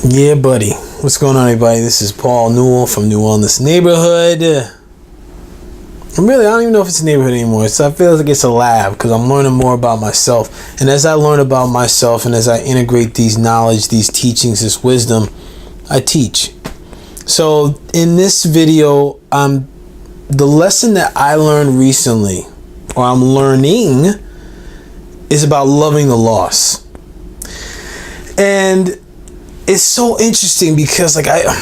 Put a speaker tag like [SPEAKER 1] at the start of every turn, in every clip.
[SPEAKER 1] Yeah, buddy. What's going on, everybody? This is Paul Newell from New Wellness Neighborhood. I don't even know if it's a neighborhood anymore. So I feel like it's a lab because I'm learning more about myself. And as I learn about myself and as I integrate these knowledge, these teachings, this wisdom, I teach. So in this video, the lesson that I learned recently, or I'm learning, is about loving the loss. And it's so interesting because especially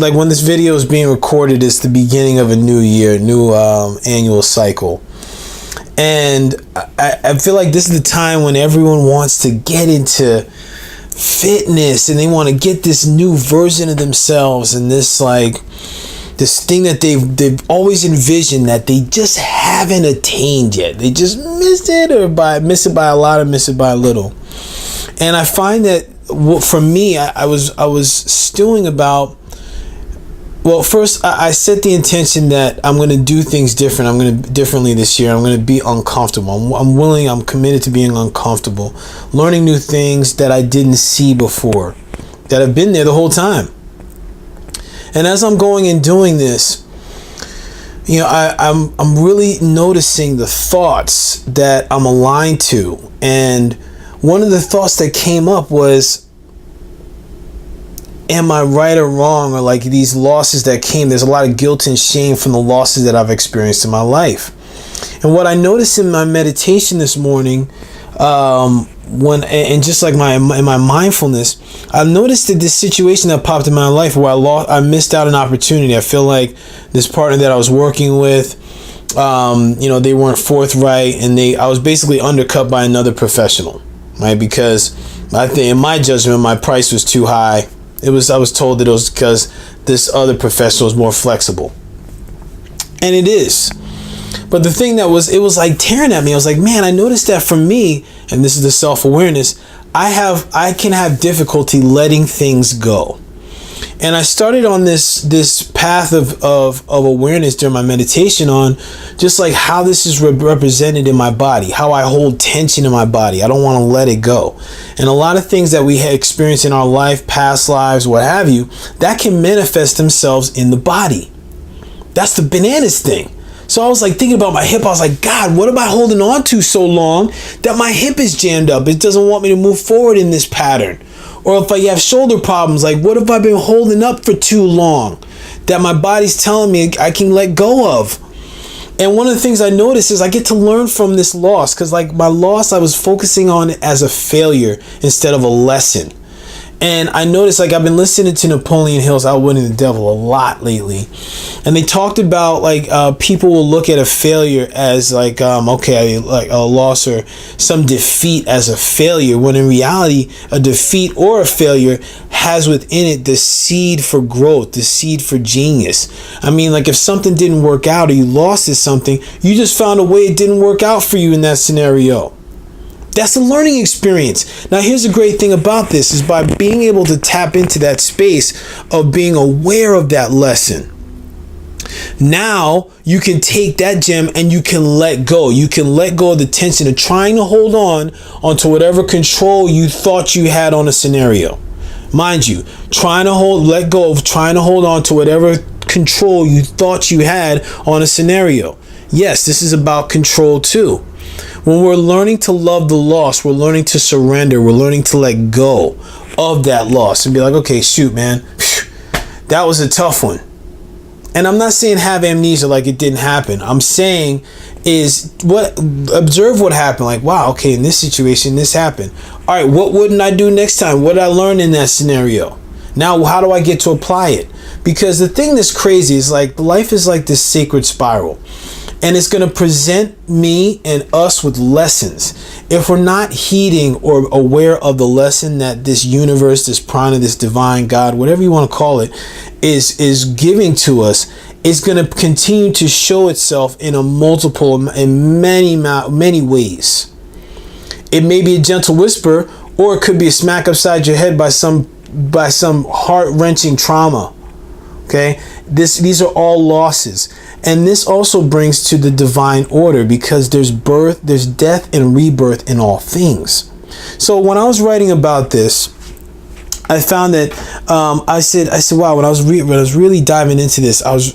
[SPEAKER 1] like when this video is being recorded, it's the beginning of a new year, new annual cycle. And I feel like this is the time when everyone wants to get into fitness and they want to get this new version of themselves and this thing that they've always envisioned that they just haven't attained yet. They just missed it, or miss it by a lot or miss it by a little. And I find that for me, I was stewing about. Well, first I set the intention that I'm going to do things different. I'm going to differently this year. I'm going to be uncomfortable. I'm committed to being uncomfortable, learning new things that I didn't see before, that have been there the whole time. And as I'm going and doing this, I'm really noticing the thoughts that I'm aligned to. And one of the thoughts that came up was, am I right or wrong? Or like these losses that came, there's a lot of guilt and shame from the losses that I've experienced in my life. And what I noticed in my meditation this morning, just like in my mindfulness, I've noticed that this situation that popped in my life where I missed out an opportunity. I feel like this partner that I was working with, they weren't forthright, and I was basically undercut by another professional, right? Because I think, in my judgment, my price was too high. I was told that it was because this other professional was more flexible, and it is. But the thing it was like tearing at me. I was like, man, I noticed that for me, and this is the self-awareness, I can have difficulty letting things go. And I started on this path of awareness during my meditation on just like how this is represented in my body, how I hold tension in my body. I don't want to let it go. And a lot of things that we have experienced in our life, past lives, what have you, that can manifest themselves in the body. That's the bananas thing. So I was like thinking about my hip. I was like, God, what am I holding on to so long that my hip is jammed up? It doesn't want me to move forward in this pattern. Or if I have shoulder problems, like what have I been holding up for too long that my body's telling me I can let go of? And one of the things I noticed is I get to learn from this loss, because like my loss, I was focusing on it as a failure instead of a lesson. And I noticed, like, I've been listening to Napoleon Hill's Outwitting the Devil a lot lately. And they talked about, people will look at a failure as, like a loss or some defeat as a failure, when in reality, a defeat or a failure has within it the seed for growth, the seed for genius. I mean, like, if something didn't work out or you lost at something, you just found a way it didn't work out for you in that scenario. That's a learning experience. Now, here's the great thing about this is by being able to tap into that space of being aware of that lesson. Now you can take that gem and you can let go. You can let go of the tension of trying to hold on onto whatever control you thought you had on a scenario. Mind you, let go of trying to hold on to whatever control you thought you had on a scenario. Yes, this is about control too. When we're learning to love the loss, we're learning to surrender, we're learning to let go of that loss and be like, okay, shoot, man, that was a tough one. And I'm not saying have amnesia like it didn't happen. I'm saying observe what happened. Like, wow, okay, in this situation, this happened. All right, what wouldn't I do next time? What did I learn in that scenario? Now, how do I get to apply it? Because the thing that's crazy is like life is like this sacred spiral. And it's going to present me and us with lessons. If we're not heeding or aware of the lesson that this universe, this prana, this divine God, whatever you want to call it, is giving to us, it's going to continue to show itself in many ways. It may be a gentle whisper, or it could be a smack upside your head by some heart-wrenching trauma. Okay, these are all losses. And this also brings to the divine order, because there's birth, there's death and rebirth in all things. So when I was writing about this, I found that I said, wow, when I was really diving into this, I was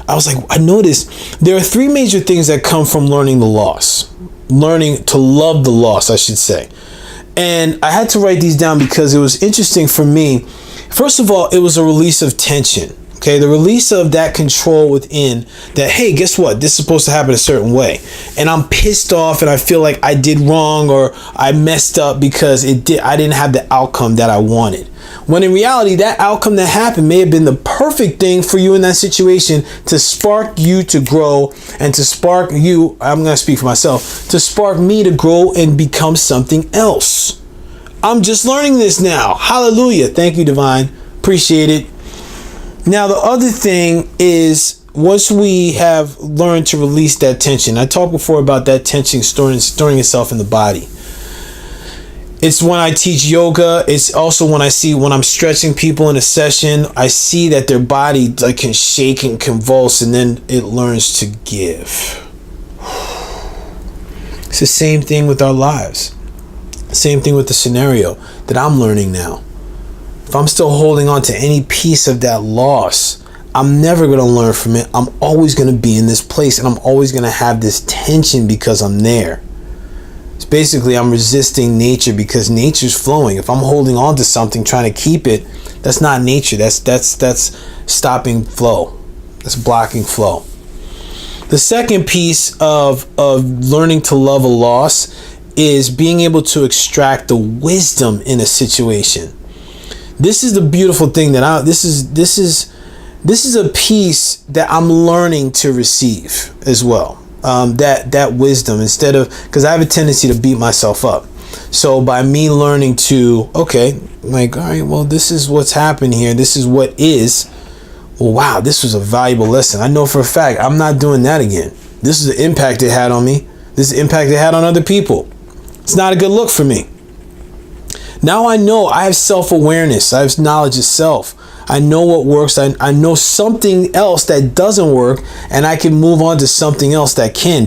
[SPEAKER 1] like, I noticed there are three major things that come from learning the loss, learning to love the loss, I should say. And I had to write these down because it was interesting for me. First of all, it was a release of tension. Okay, the release of that control within that, hey, guess what? This is supposed to happen a certain way. And I'm pissed off and I feel like I did wrong or I messed up because I didn't have the outcome that I wanted. When in reality, that outcome that happened may have been the perfect thing for you in that situation to spark you to grow and to spark you, I'm going to speak for myself, to spark me to grow and become something else. I'm just learning this now. Hallelujah. Thank you, Divine. Appreciate it. Now, the other thing is, once we have learned to release that tension, I talked before about that tension storing itself in the body. It's when I teach yoga. It's also when I'm stretching people in a session, I see that their body can shake and convulse, and then it learns to give. It's the same thing with our lives. Same thing with the scenario that I'm learning now. If I'm still holding on to any piece of that loss, I'm never going to learn from it. I'm always going to be in this place and I'm always going to have this tension because I'm there. It's basically I'm resisting nature because nature's flowing. If I'm holding on to something, trying to keep it, that's not nature. That's stopping flow. That's blocking flow. The second piece of learning to love a loss is being able to extract the wisdom in a situation. This is the beautiful thing that this is a piece that I'm learning to receive as well. That wisdom, instead of, because I have a tendency to beat myself up. So by me learning to, okay, like, all right, well, this is what's happened here. This is what is. Well, wow, this was a valuable lesson. I know for a fact I'm not doing that again. This is the impact it had on me. This is the impact it had on other people. It's not a good look for me. Now I know I have self-awareness. I have knowledge of self. I know what works. I know something else that doesn't work, and I can move on to something else that can,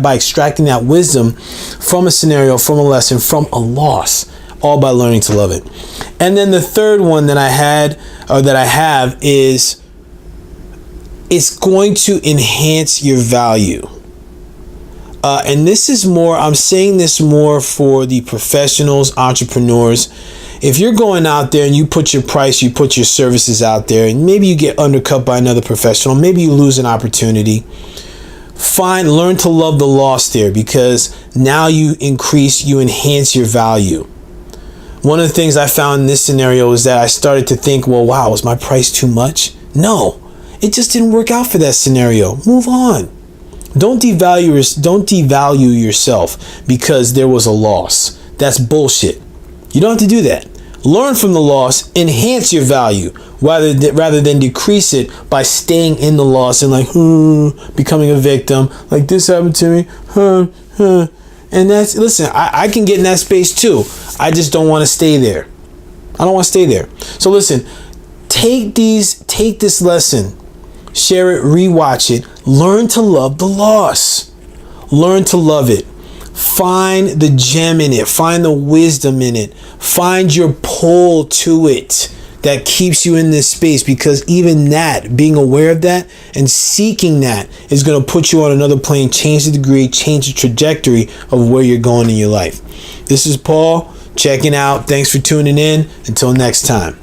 [SPEAKER 1] by extracting that wisdom from a scenario, from a lesson, from a loss, all by learning to love it. And then the third one that I have is, it's going to enhance your value. And this is more, I'm saying this more for the professionals, entrepreneurs. If you're going out there and you put your price, you put your services out there, and maybe you get undercut by another professional, maybe you lose an opportunity, learn to love the loss there, because now you enhance your value. One of the things I found in this scenario is that I started to think, well, wow, was my price too much? No, it just didn't work out for that scenario. Move on. Don't devalue yourself because there was a loss. That's bullshit. You don't have to do that. Learn from the loss, enhance your value rather than decrease it by staying in the loss and becoming a victim. Like, this happened to me. And listen, I can get in that space too. I just don't want to stay there. I don't want to stay there. So listen, take this lesson. Share it, rewatch it, learn to love the loss. Learn to love it. Find the gem in it. Find the wisdom in it. Find your pull to it that keeps you in this space, because even that, being aware of that and seeking that, is going to put you on another plane, change the degree, change the trajectory of where you're going in your life. This is Paul checking out. Thanks for tuning in. Until next time.